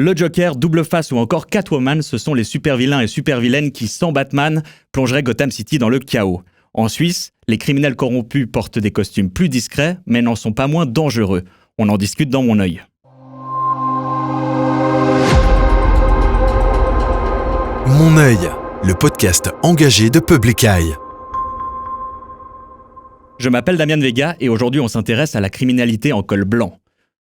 Le Joker, Double Face ou encore Catwoman, ce sont les super-vilains et super-vilaines qui, sans Batman, plongeraient Gotham City dans le chaos. En Suisse, les criminels corrompus portent des costumes plus discrets, mais n'en sont pas moins dangereux. On en discute dans Mon œil. Mon œil, le podcast engagé de Public Eye. Je m'appelle Damian Vega et aujourd'hui on s'intéresse à la criminalité en col blanc.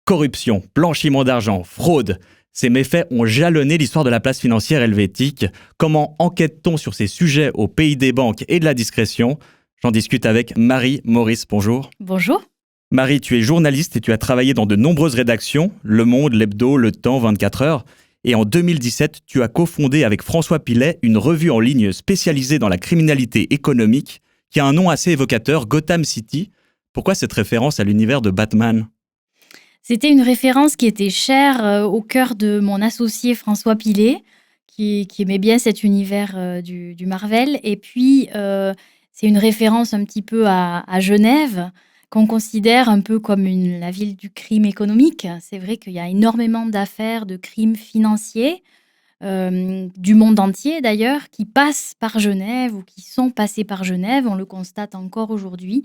Corruption, blanchiment d'argent, fraude, ces méfaits ont jalonné l'histoire de la place financière helvétique. Comment enquête-t-on sur ces sujets au pays des banques et de la discrétion ? J'en discute avec Marie Maurice, bonjour. Bonjour. Marie, tu es journaliste et tu as travaillé dans de nombreuses rédactions, Le Monde, L'Hebdo, Le Temps, 24 heures. Et en 2017, tu as cofondé avec François Pilet une revue en ligne spécialisée dans la criminalité économique qui a un nom assez évocateur, Gotham City. Pourquoi cette référence à l'univers de Batman ? C'était une référence qui était chère au cœur de mon associé François Pilet, qui aimait bien cet univers du Marvel. Et puis, c'est une référence un petit peu à Genève, qu'on considère un peu comme la ville du crime économique. C'est vrai qu'il y a énormément d'affaires de crimes financiers, du monde entier d'ailleurs, qui passent par Genève ou qui sont passés par Genève. On le constate encore aujourd'hui.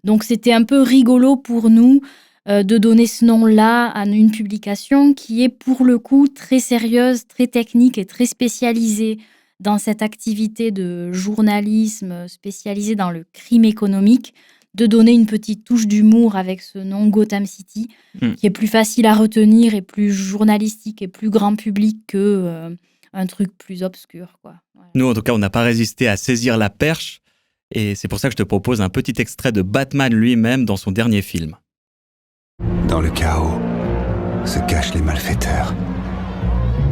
Donc, c'était un peu rigolo pour nous de donner ce nom-là à une publication qui est pour le coup très sérieuse, très technique et très spécialisée dans cette activité de journalisme spécialisé dans le crime économique, de donner une petite touche d'humour avec ce nom Gotham City, qui est plus facile à retenir et plus journalistique et plus grand public que un truc plus obscur, quoi. Ouais. Nous, en tout cas, on n'a pas résisté à saisir la perche et c'est pour ça que je te propose un petit extrait de Batman lui-même dans son dernier film. Dans le chaos se cachent les malfaiteurs,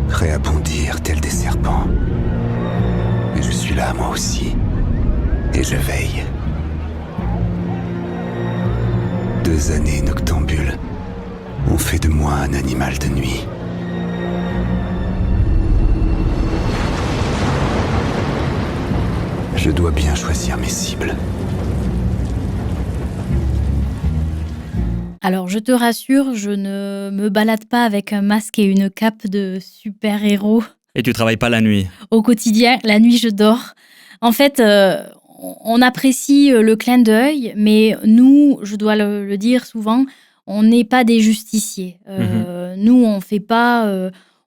prêts à bondir tels des serpents. Mais je suis là, moi aussi, et je veille. 2 années noctambules ont fait de moi un animal de nuit. Je dois bien choisir mes cibles. Alors, je te rassure, je ne me balade pas avec un masque et une cape de super-héros Et tu travailles pas la nuit ? au quotidien. La nuit, je dors. En fait, on apprécie le clin d'œil, mais nous, je dois le dire souvent, on n'est pas des justiciers. Nous,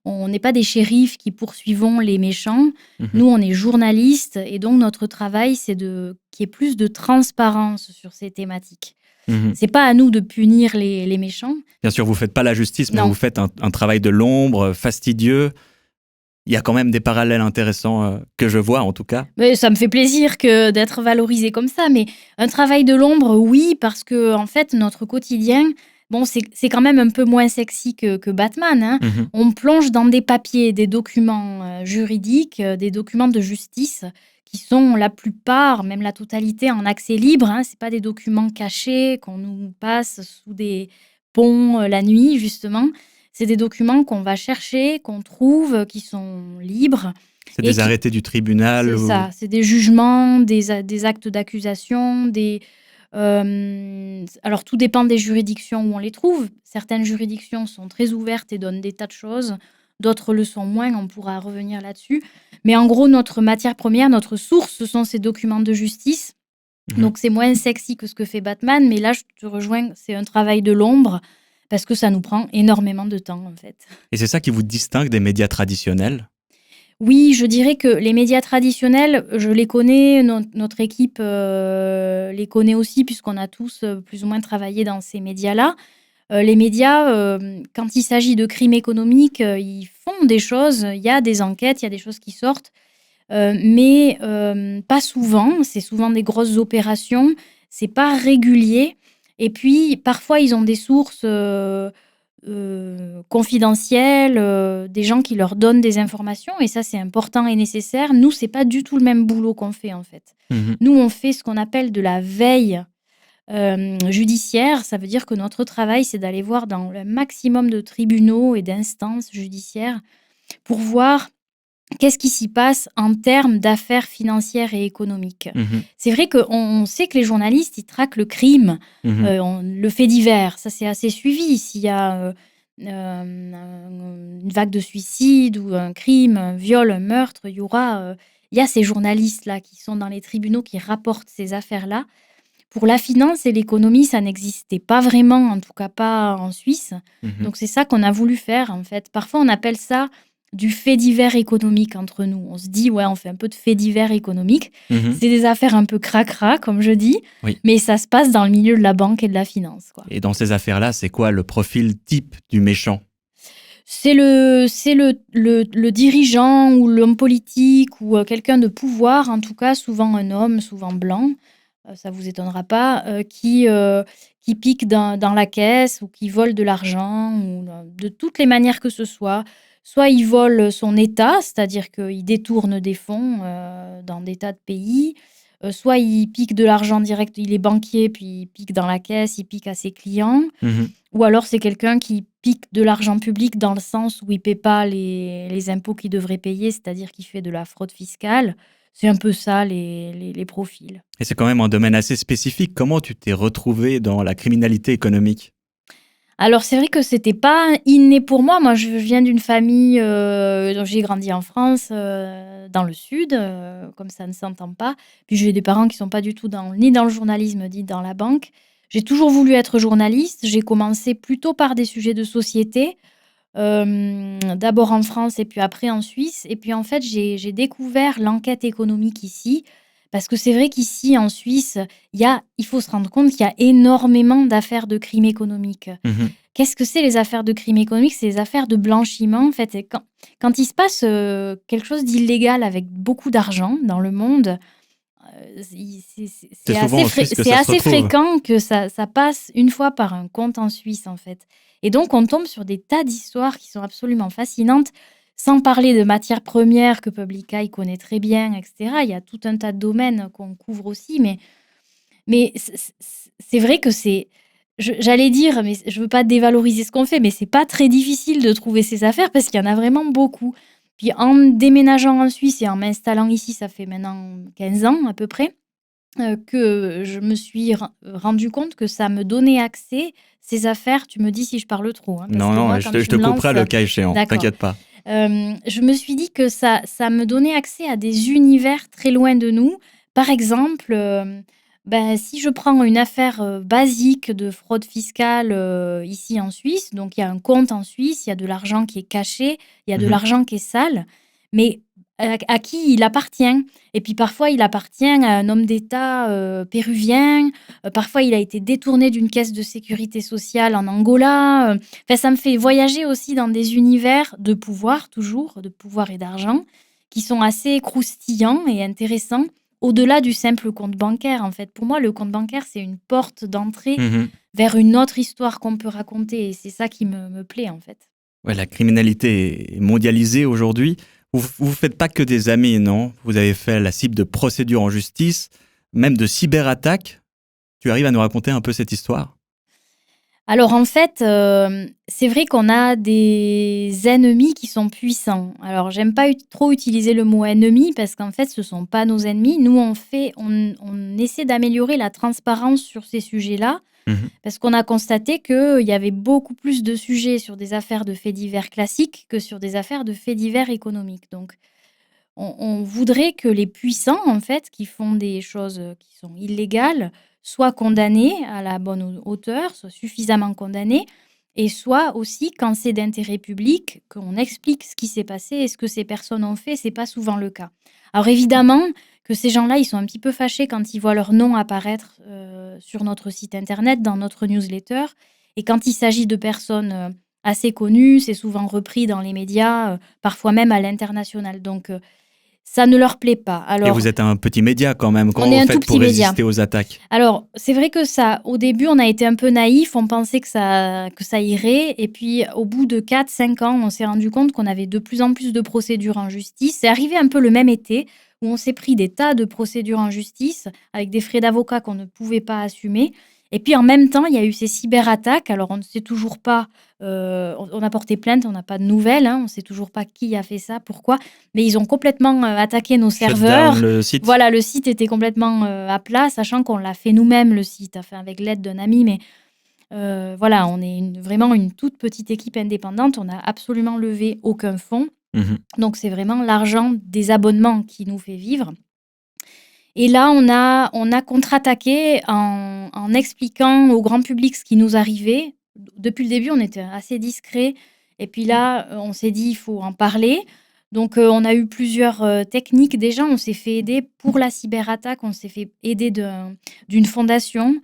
on n'est pas des shérifs qui poursuivons les méchants. Nous, on est journalistes et donc notre travail, c'est qu'il y ait plus de transparence sur ces thématiques. C'est pas à nous de punir les méchants. Bien sûr, vous faites pas la justice, mais Non. vous faites un travail de l'ombre, fastidieux. Il y a quand même des parallèles intéressants que je vois, en tout cas. Mais ça me fait plaisir d'être valorisé comme ça. Mais un travail de l'ombre, oui, parce que en fait, notre quotidien, bon, c'est quand même un peu moins sexy que Batman, hein. On plonge dans des papiers, des documents juridiques, des documents de justice qui sont la plupart, même la totalité, en accès libre, hein. C'est pas des documents cachés qu'on nous passe sous des ponts la nuit, justement. C'est des documents qu'on va chercher, qu'on trouve, qui sont libres. C'est des arrêtés du tribunal. C'est ça, c'est des jugements, des actes d'accusation, alors, tout dépend des juridictions où on les trouve. Certaines juridictions sont très ouvertes et donnent des tas de choses. D'autres le sont moins, on pourra revenir là-dessus. Mais en gros, notre matière première, notre source, ce sont ces documents de justice. Donc, c'est moins sexy que ce que fait Batman. Mais là, je te rejoins, c'est un travail de l'ombre parce que ça nous prend énormément de temps, en fait. Et c'est ça qui vous distingue des médias traditionnels ? Oui, je dirais que les médias traditionnels, je les connais, notre équipe les connaît aussi, puisqu'on a tous plus ou moins travaillé dans ces médias-là. Les médias, quand il s'agit de crimes économiques, ils font des choses, il y a des enquêtes, il y a des choses qui sortent, mais pas souvent. C'est souvent des grosses opérations, c'est pas régulier. Et puis, parfois, ils ont des sources confidentielles, des gens qui leur donnent des informations, et ça, c'est important et nécessaire. Nous, c'est pas du tout le même boulot qu'on fait, en fait. Nous, on fait ce qu'on appelle de la veille judiciaire. Ça veut dire que notre travail, c'est d'aller voir dans le maximum de tribunaux et d'instances judiciaires pour voir qu'est-ce qui s'y passe en termes d'affaires financières et économiques. C'est vrai qu'on sait que les journalistes, ils traquent le crime, le fait divers. Ça, c'est assez suivi. S'il y a une vague de suicide ou un crime, un viol, un meurtre, il y a ces journalistes-là qui sont dans les tribunaux, qui rapportent ces affaires-là. Pour la finance et l'économie, ça n'existait pas vraiment, en tout cas pas en Suisse. Mhm. Donc c'est ça qu'on a voulu faire, en fait. Parfois, on appelle ça du fait divers économique entre nous. On se dit, ouais, on fait un peu de fait divers économique. Mhm. C'est des affaires un peu cracra, comme je dis, Oui. mais ça se passe dans le milieu de la banque et de la finance, quoi. Et dans ces affaires-là, c'est quoi le profil type du méchant? C'est le dirigeant ou l'homme politique ou quelqu'un de pouvoir, en tout cas, souvent un homme, souvent blanc, ça vous étonnera pas, qui pique dans la caisse ou qui vole de l'argent ou de toutes les manières que ce soit. Soit il vole son État, c'est-à-dire qu'il détourne des fonds dans des tas de pays. Soit il pique de l'argent direct, il est banquier, puis il pique dans la caisse, il pique à ses clients. Mhm. Ou alors c'est quelqu'un qui pique de l'argent public dans le sens où il ne paie pas les impôts qu'il devrait payer, c'est-à-dire qu'il fait de la fraude fiscale. C'est un peu ça les profils. Et c'est quand même un domaine assez spécifique. Comment tu t'es retrouvé dans la criminalité économique? Alors c'est vrai que c'était pas inné pour moi. Moi, je viens d'une famille, dont j'ai grandi en France, dans le sud, comme ça ne s'entend pas. Puis j'ai des parents qui sont pas du tout ni dans le journalisme, ni dans la banque. J'ai toujours voulu être journaliste. J'ai commencé plutôt par des sujets de société, d'abord en France et puis après en Suisse. Et puis en fait, j'ai découvert l'enquête économique ici, parce que c'est vrai qu'ici en Suisse, il faut se rendre compte qu'il y a énormément d'affaires de crimes économiques. Mhm. Qu'est-ce que c'est les affaires de crimes économiques? C'est les affaires de blanchiment. En fait, et quand il se passe quelque chose d'illégal avec beaucoup d'argent dans le monde, C'est souvent en Suisse que c'est ça se assez retrouve. fréquent que ça passe une fois par un compte en Suisse, en fait. Et donc, on tombe sur des tas d'histoires qui sont absolument fascinantes, sans parler de matières premières que Public Eye connaît très bien, etc. Il y a tout un tas de domaines qu'on couvre aussi, mais c'est vrai que j'allais dire, mais je veux pas dévaloriser ce qu'on fait, mais c'est pas très difficile de trouver ces affaires parce qu'il y en a vraiment beaucoup. Puis en déménageant en Suisse et en m'installant ici, ça fait maintenant 15 ans à peu près, que je me suis rendu compte que ça me donnait accès, ces affaires. Tu me dis si je parle trop, hein, parce Non, que non, moi, je quand te, je tu te me couperai lances, le cas échéant. d'accord. T'inquiète pas. Je me suis dit que ça me donnait accès à des univers très loin de nous. Par exemple, si je prends une affaire basique de fraude fiscale ici en Suisse, donc il y a un compte en Suisse, il y a de l'argent qui est caché, il y a de Mhm. l'argent qui est sale, mais à qui il appartient? Et puis parfois, il appartient à un homme d'État péruvien, parfois il a été détourné d'une caisse de sécurité sociale en Angola. Enfin, ça me fait voyager aussi dans des univers de pouvoir, toujours, de pouvoir et d'argent, qui sont assez croustillants et intéressants, au-delà du simple compte bancaire, en fait. Pour moi, le compte bancaire, c'est une porte d'entrée Mhm. vers une autre histoire qu'on peut raconter, et c'est ça qui me plaît, en fait. Ouais, la criminalité est mondialisée aujourd'hui. Vous faites pas que des amis, non? Vous avez fait la cible de procédures en justice, même de cyberattaques. Tu arrives à nous raconter un peu cette histoire? Alors en fait, c'est vrai qu'on a des ennemis qui sont puissants. Alors j'aime pas trop utiliser le mot ennemi parce qu'en fait, ce sont pas nos ennemis. Nous, on essaie d'améliorer la transparence sur ces sujets-là, Mhm. parce qu'on a constaté qu'il y avait beaucoup plus de sujets sur des affaires de faits divers classiques que sur des affaires de faits divers économiques. Donc on voudrait que les puissants, en fait, qui font des choses qui sont illégales, soient condamnés à la bonne hauteur, soient suffisamment condamnés, et soit aussi, quand c'est d'intérêt public, qu'on explique ce qui s'est passé et ce que ces personnes ont fait. C'est pas souvent le cas. Alors évidemment que ces gens-là, ils sont un petit peu fâchés quand ils voient leur nom apparaître sur notre site internet, dans notre newsletter. Et quand il s'agit de personnes assez connues, c'est souvent repris dans les médias, parfois même à l'international. Donc ça ne leur plaît pas. Et Alors, vous êtes un petit média quand même. on Comment est vous un faites tout pour petit média. résister aux attaques? Alors, c'est vrai que au début, on a été un peu naïfs, on pensait que ça irait. Et puis, au bout de 4-5 ans, on s'est rendu compte qu'on avait de plus en plus de procédures en justice. C'est arrivé un peu le même été, où on s'est pris des tas de procédures en justice, avec des frais d'avocat qu'on ne pouvait pas assumer. Et puis, en même temps, il y a eu ces cyberattaques. Alors, on ne sait toujours pas, on a porté plainte, on n'a pas de nouvelles, hein, on ne sait toujours pas qui a fait ça, pourquoi. Mais ils ont complètement attaqué nos serveurs. Shut down le site. Voilà, le site était complètement à plat, sachant qu'on l'a fait nous-mêmes, le site, enfin, avec l'aide d'un ami. Mais Voilà, on est vraiment une toute petite équipe indépendante. On n'a absolument levé aucun fonds. Donc, c'est vraiment l'argent des abonnements qui nous fait vivre. Et là, on a contre-attaqué en expliquant au grand public ce qui nous arrivait. Depuis le début, on était assez discret. Et puis là, on s'est dit, il faut en parler. Donc, on a eu plusieurs techniques. Déjà, on s'est fait aider pour la cyberattaque. On s'est fait aider d'une fondation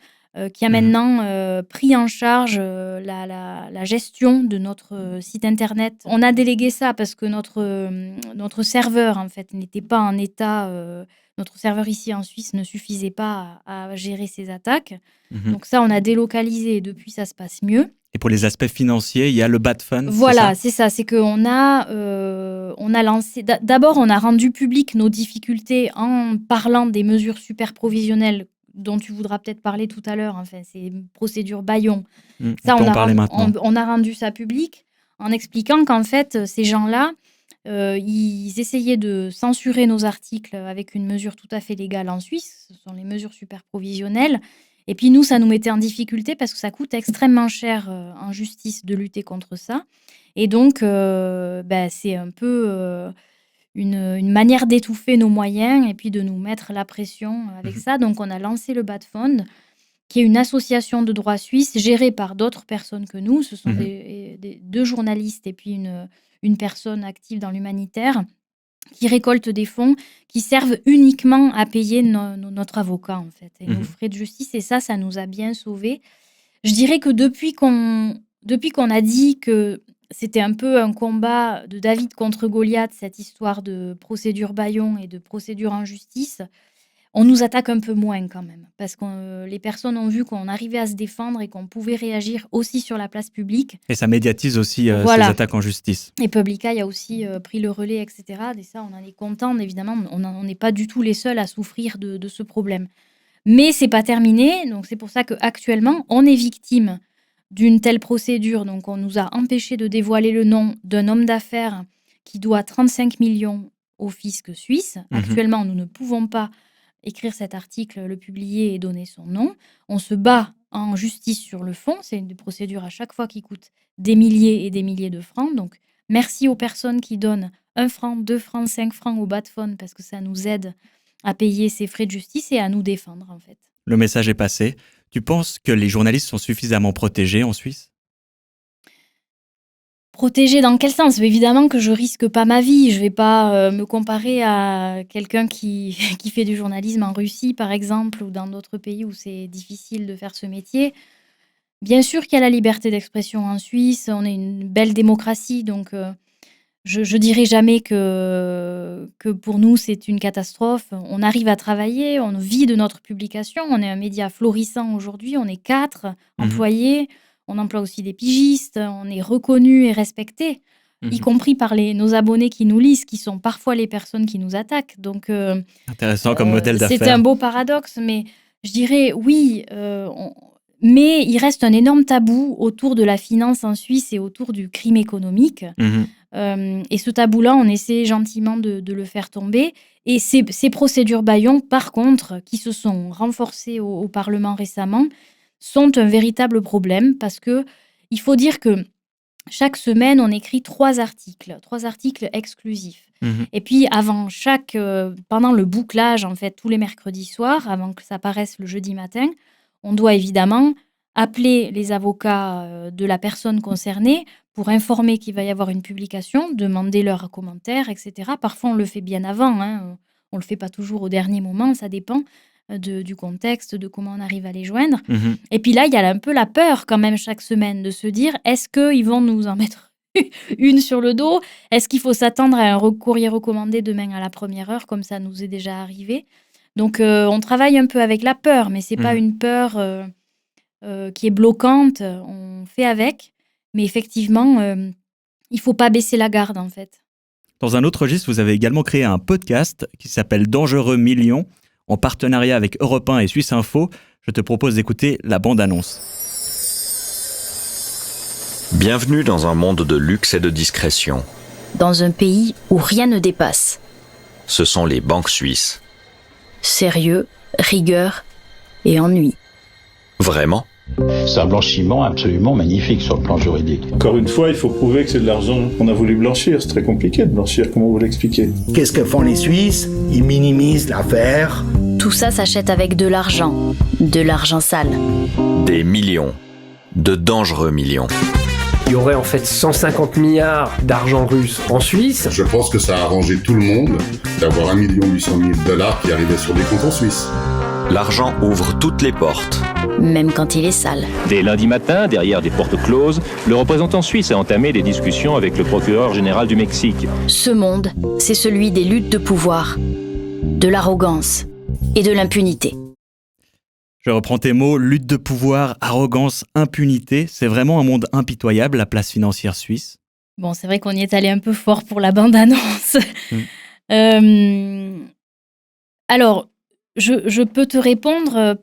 qui a maintenant pris en charge la gestion de notre site internet. On a délégué ça parce que notre serveur, en fait, n'était pas en état... notre serveur ici en Suisse ne suffisait pas à gérer ces attaques. Donc ça, on a délocalisé et depuis, ça se passe mieux. Et pour les aspects financiers, il y a le Bad Fund. Voilà, c'est ça. C'est qu'on a lancé... D'abord, on a rendu public nos difficultés en parlant des mesures super provisionnelles dont tu voudras peut-être parler tout à l'heure. Enfin, c'est procédure Bayon. Ça, on peut en parler maintenant. On a rendu ça public en expliquant qu'en fait, ces gens-là, ils essayaient de censurer nos articles avec une mesure tout à fait légale en Suisse. Ce sont les mesures super provisionnelles. Et puis nous, ça nous mettait en difficulté parce que ça coûte extrêmement cher en justice de lutter contre ça. Et donc, c'est un peu une manière d'étouffer nos moyens et puis de nous mettre la pression avec ça. Donc, on a lancé le Bad Fund, qui est une association de droit suisse gérée par d'autres personnes que nous. Ce sont deux journalistes et puis une personne active dans l'humanitaire qui récoltent des fonds qui servent uniquement à payer notre avocat, en fait, et nos frais de justice. Et ça nous a bien sauvés. Je dirais que depuis qu'on a dit que c'était un peu un combat de David contre Goliath, cette histoire de procédure Bayon et de procédure en justice, on nous attaque un peu moins quand même, parce que les personnes ont vu qu'on arrivait à se défendre et qu'on pouvait réagir aussi sur la place publique. Et ça médiatise aussi ces attaques en justice. Et Publicaille a aussi pris le relais, etc. Et ça, on en est content, évidemment. On n'est pas du tout les seuls à souffrir de ce problème. Mais c'est pas terminé, donc c'est pour ça qu'actuellement, on est victime d'une telle procédure. Donc on nous a empêché de dévoiler le nom d'un homme d'affaires qui doit 35 millions au fisc suisse. Actuellement, nous ne pouvons pas écrire cet article, le publier et donner son nom. On se bat en justice sur le fond. C'est une procédure à chaque fois qui coûte des milliers et des milliers de francs. Donc, merci aux personnes qui donnent 1 franc, 2 francs, 5 francs au Bad Fund parce que ça nous aide à payer ces frais de justice et à nous défendre, en fait. Le message est passé. Tu penses que les journalistes sont suffisamment protégés en Suisse ? Protégée dans quel sens ? Évidemment que je risque pas ma vie. Je vais pas me comparer à quelqu'un qui fait du journalisme en Russie, par exemple, ou dans d'autres pays où c'est difficile de faire ce métier. Bien sûr qu'il y a la liberté d'expression en Suisse. On est une belle démocratie, donc je dirais jamais que pour nous c'est une catastrophe. On arrive à travailler, on vit de notre publication. On est un média florissant aujourd'hui. On est 4 employés. On emploie aussi des pigistes, on est reconnu et respecté, y compris par nos abonnés qui nous lisent, qui sont parfois les personnes qui nous attaquent. Donc, intéressant comme modèle d'affaires. C'est un beau paradoxe, mais je dirais oui, mais il reste un énorme tabou autour de la finance en Suisse et autour du crime économique. Et ce tabou-là, on essaie gentiment de le faire tomber. Et ces procédures Bayon, par contre, qui se sont renforcées au Parlement récemment, sont un véritable problème parce que il faut dire que chaque semaine, on écrit 3 articles exclusifs. Et puis, pendant le bouclage, en fait, tous les mercredis soirs, avant que ça paraisse le jeudi matin, on doit évidemment appeler les avocats de la personne concernée pour informer qu'il va y avoir une publication, demander leurs commentaires, etc. Parfois, on le fait bien avant, hein. On ne le fait pas toujours au dernier moment, ça dépend du contexte, de comment on arrive à les joindre. Et puis là, il y a un peu la peur quand même chaque semaine de se dire, est-ce qu'ils vont nous en mettre une sur le dos ? Est-ce qu'il faut s'attendre à un courrier recommandé demain à la première heure, comme ça nous est déjà arrivé ? Donc, on travaille un peu avec la peur, mais c'est pas une peur qui est bloquante. On fait avec, mais effectivement, il faut pas baisser la garde, en fait. Dans un autre registre, vous avez également créé un podcast qui s'appelle Dangereux Millions, en partenariat avec Europe 1 et Suisse Info. Je te propose d'écouter la bande-annonce. Bienvenue dans un monde de luxe et de discrétion. Dans un pays où rien ne dépasse. Ce sont les banques suisses. Sérieux, rigueur et ennui. Vraiment ? C'est un blanchiment absolument magnifique sur le plan juridique. Encore une fois, il faut prouver que c'est de l'argent qu'on a voulu blanchir. C'est très compliqué de blanchir, comment vous l'expliquez? Qu'est-ce que font les Suisses? Ils minimisent l'affaire. Tout ça s'achète avec de l'argent sale. Des millions. De dangereux millions. Il y aurait en fait 150 milliards d'argent russe en Suisse. Je pense que ça a arrangé tout le monde d'avoir 1 800 000 $ qui arrivaient sur des comptes en Suisse. L'argent ouvre toutes les portes. Même quand il est sale. Dès lundi matin, derrière des portes closes, le représentant suisse a entamé des discussions avec le procureur général du Mexique. Ce monde, c'est celui des luttes de pouvoir, de l'arrogance et de l'impunité. Je reprends tes mots, lutte de pouvoir, arrogance, impunité. C'est vraiment un monde impitoyable, la place financière suisse. Bon, c'est vrai qu'on y est allé un peu fort pour la bande-annonce. Alors, je peux te répondre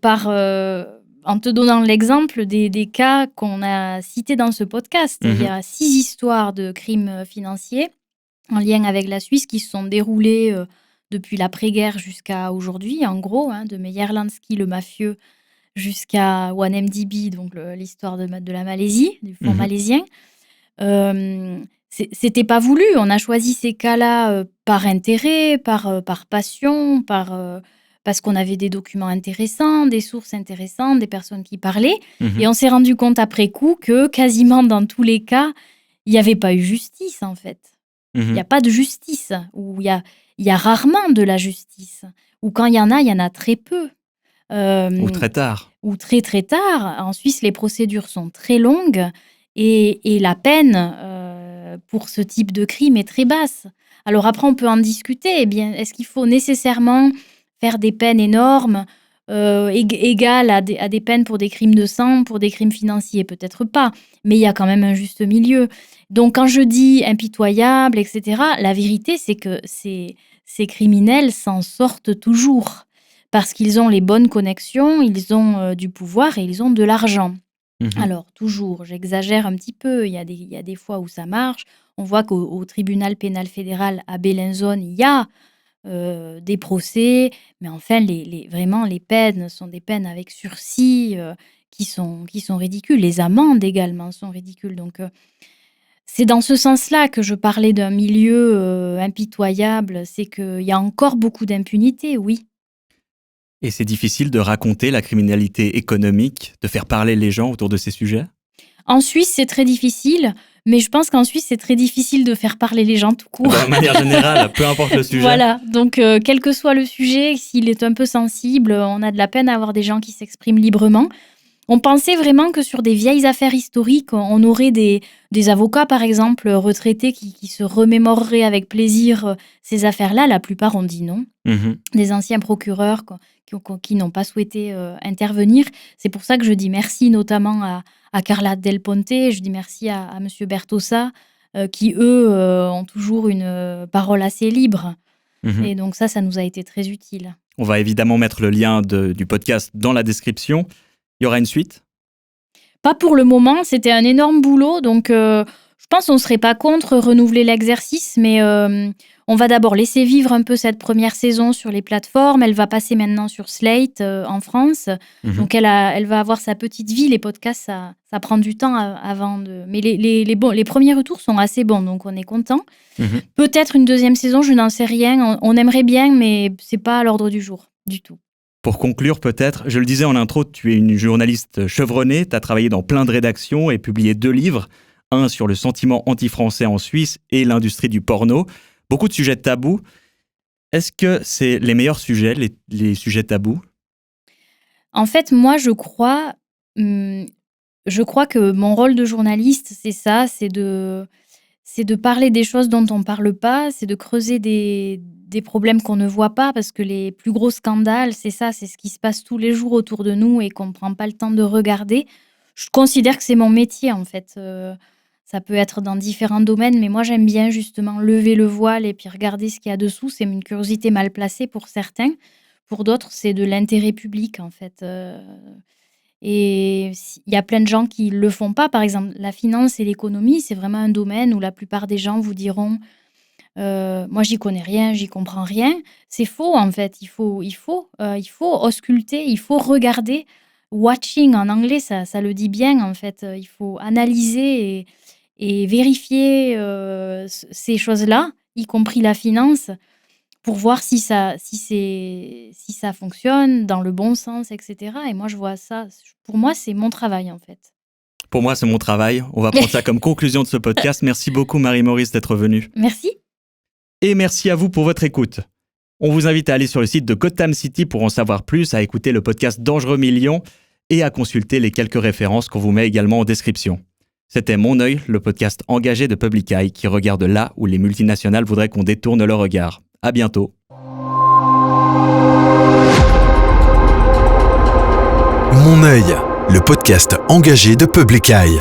en te donnant l'exemple des cas qu'on a cités dans ce podcast. Il y a 6 histoires de crimes financiers en lien avec la Suisse qui se sont déroulées depuis l'après-guerre jusqu'à aujourd'hui, en gros, de Meyer Lansky, le mafieux, jusqu'à 1MDB, donc l'histoire de la Malaisie, du fonds malaisien. C'était pas voulu. On a choisi ces cas-là par intérêt, par passion, parce qu'on avait des documents intéressants, des sources intéressantes, des personnes qui parlaient. Et on s'est rendu compte après coup que quasiment dans tous les cas, il n'y avait pas eu justice, en fait. Il n'y a pas de justice, ou il y a rarement de la justice. Ou quand il y en a très peu. Ou très tard. Ou très très tard. En Suisse, les procédures sont très longues et la peine pour ce type de crime est très basse. Alors après, on peut en discuter. Eh bien, est-ce qu'il faut nécessairement faire des peines énormes, égales à des peines pour des crimes de sang, pour des crimes financiers? Peut-être pas, mais il y a quand même un juste milieu. Donc quand je dis impitoyable, etc., la vérité, c'est que ces criminels s'en sortent toujours parce qu'ils ont les bonnes connexions, ils ont du pouvoir et ils ont de l'argent. Alors, toujours, j'exagère un petit peu, il y a des fois où ça marche. On voit qu'au tribunal pénal fédéral à Bellinzone, il y a des procès, mais enfin, vraiment, les peines sont des peines avec sursis qui sont ridicules. Les amendes également sont ridicules. Donc, c'est dans ce sens-là que je parlais d'un milieu impitoyable. C'est qu'il y a encore beaucoup d'impunité, oui. Et c'est difficile de raconter la criminalité économique, de faire parler les gens autour de ces sujets? En Suisse, c'est très difficile, mais je pense qu'en Suisse, c'est très difficile de faire parler les gens tout court. De manière générale, peu importe le sujet. Voilà, donc quel que soit le sujet, s'il est un peu sensible, on a de la peine à avoir des gens qui s'expriment librement. On pensait vraiment que sur des vieilles affaires historiques, on aurait des avocats, par exemple, retraités qui se remémoreraient avec plaisir ces affaires-là. La plupart ont dit non. Des anciens procureurs qui n'ont pas souhaité intervenir. C'est pour ça que je dis merci notamment à Carla Del Ponte, je dis merci à M. Bertossa, qui, eux, ont toujours une parole assez libre. Et donc ça nous a été très utile. On va évidemment mettre le lien du podcast dans la description. Il y aura une suite? Pas pour le moment, c'était un énorme boulot, donc je pense qu'on ne serait pas contre renouveler l'exercice, mais on va d'abord laisser vivre un peu cette première saison sur les plateformes. Elle va passer maintenant sur Slate en France, donc elle va avoir sa petite vie. Les podcasts, ça prend du temps avant de... Mais les premiers retours sont assez bons, donc on est content. Peut-être une deuxième saison, je n'en sais rien. On aimerait bien, mais c'est pas à l'ordre du jour, du tout. Pour conclure peut-être, je le disais en intro, tu es une journaliste chevronnée, tu as travaillé dans plein de rédactions et publié 2 livres, un sur le sentiment anti-français en Suisse et l'industrie du porno. Beaucoup de sujets tabous. Est-ce que c'est les meilleurs sujets, les sujets tabous? En fait, moi, je crois que mon rôle de journaliste, c'est ça, c'est de parler des choses dont on ne parle pas, c'est de creuser des problèmes qu'on ne voit pas, parce que les plus gros scandales, c'est ça, c'est ce qui se passe tous les jours autour de nous et qu'on ne prend pas le temps de regarder. Je considère que c'est mon métier, en fait. Ça peut être dans différents domaines, mais moi, j'aime bien justement lever le voile et puis regarder ce qu'il y a dessous. C'est une curiosité mal placée pour certains. Pour d'autres, c'est de l'intérêt public, en fait. Et il y a plein de gens qui ne le font pas. Par exemple, la finance et l'économie, c'est vraiment un domaine où la plupart des gens vous diront moi, j'y connais rien, j'y comprends rien. C'est faux, en fait. Il faut ausculter, il faut regarder watching en anglais, ça le dit bien en fait. Il faut analyser et vérifier ces choses-là, y compris la finance, pour voir si ça fonctionne dans le bon sens, etc. Et moi, je vois ça. Pour moi, c'est mon travail en fait. Pour moi, c'est mon travail. On va prendre ça comme conclusion de ce podcast. Merci beaucoup, Marie-Maurice, d'être venue. Merci. Et merci à vous pour votre écoute. On vous invite à aller sur le site de Gotham City pour en savoir plus, à écouter le podcast Dangereux Millions et à consulter les quelques références qu'on vous met également en description. C'était Mon œil, le podcast engagé de Public Eye qui regarde là où les multinationales voudraient qu'on détourne leur regard. À bientôt. Mon œil, le podcast engagé de Public Eye.